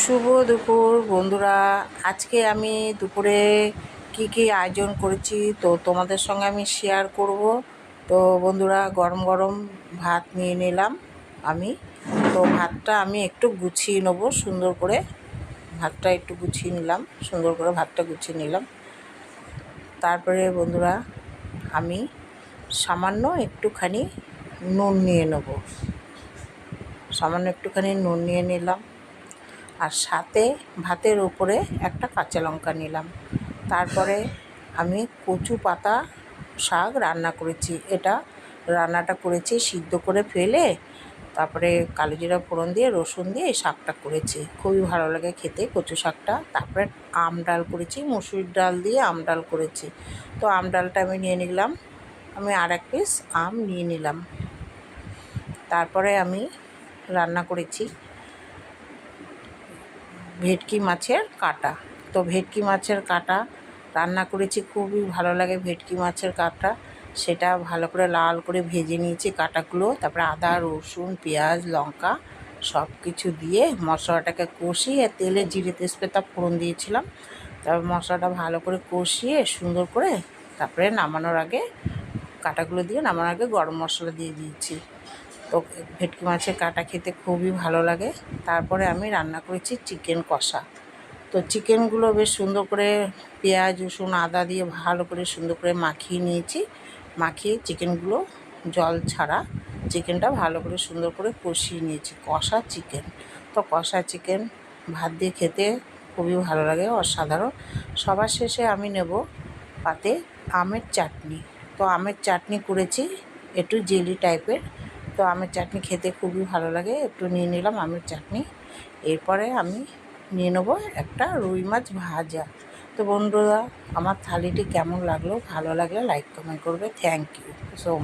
শুভ দুপুর বন্ধুরা। আজকে আমি দুপুরে কি আয়োজন করেছি তো তোমাদের সঙ্গে আমি শেয়ার করব। তো বন্ধুরা, গরম গরম ভাত নিয়ে নিলাম আমি। তো ভাতটা আমি একটু গুছিয়ে নেব সুন্দর করে। ভাতটা একটু গুছিয়ে নিলাম, সুন্দর করে ভাতটা গুছিয়ে নিলাম। তারপরে বন্ধুরা, আমি সামান্য একটুখানি নুন নিয়ে নেব, সামান্য একটুখানি নুন নিয়ে নিলাম। আর সাথে ভাতের উপরে একটা কাঁচা লঙ্কা নিলাম। তারপরে আমি কচু পাতা শাক রান্না করেছি। এটা রান্নাটা করেছি সিদ্ধ করে ফেলে, তারপরে কালো জিরা ফোড়ন দিয়ে রসুন দিয়ে এই শাকটা করেছি। খুবই ভালো লাগে খেতে কচু শাকটা। তারপরে আম ডাল করেছি, মুসুরির ডাল দিয়ে আম ডাল করেছি। তো আম ডালটা আমি নিয়ে নিলাম, আমি আর এক পিস আম নিয়ে নিলাম। তারপরে আমি রান্না করেছি ভেটকি মাছের কাঁটা। তো ভেটকি মাছের কাঁটা রান্না করেছি, খুবই ভালো লাগে ভেটকি মাছের কাঁটা। সেটা ভালো করে লাল করে ভেজে নিয়েছি কাঁটাগুলো। তারপরে আদা রসুন পেঁয়াজ লঙ্কা সব কিছু দিয়ে মশলাটাকে কষিয়ে তেলে জিরে তেজপাতা ফোড়ন দিয়েছিলাম। তারপর মশলাটা ভালো করে কষিয়ে সুন্দর করে তারপরে নামানোর আগে কাঁটাগুলো দিয়ে নামানোর আগে গরম মশলা দিয়ে দিয়েছি। তো ভেটকি মাছের কাঁটা খেতে খুবই ভালো লাগে। তারপরে আমি রান্না করেছি চিকেন কষা। তো চিকেনগুলো বেশ সুন্দর করে পেঁয়াজ রসুন আদা দিয়ে ভালো করে সুন্দর করে মাখিয়ে নিয়েছি। মাখিয়ে চিকেনগুলো জল ছাড়া চিকেনটা ভালো করে সুন্দর করে কষিয়ে নিয়েছি। কষা চিকেন, তো কষা চিকেন ভাত দিয়ে খেতে খুবই ভালো লাগে, অসাধারণ। সবার শেষে আমি নেব পাতে আমের চাটনি। তো আমের চাটনি করেছি একটু জেলি টাইপের। তো আমের চাটনি খেতে খুবই ভালো লাগে, একটু নিয়ে নিলাম আমের চাটনি। এরপরে আমি নিয়ে নেবো একটা রুই মাছ ভাজা। তো বন্ধুরা, আমার থালিটি কেমন লাগলো, ভালো লাগলে লাইক কমেন্ট করবে। Thank you so much.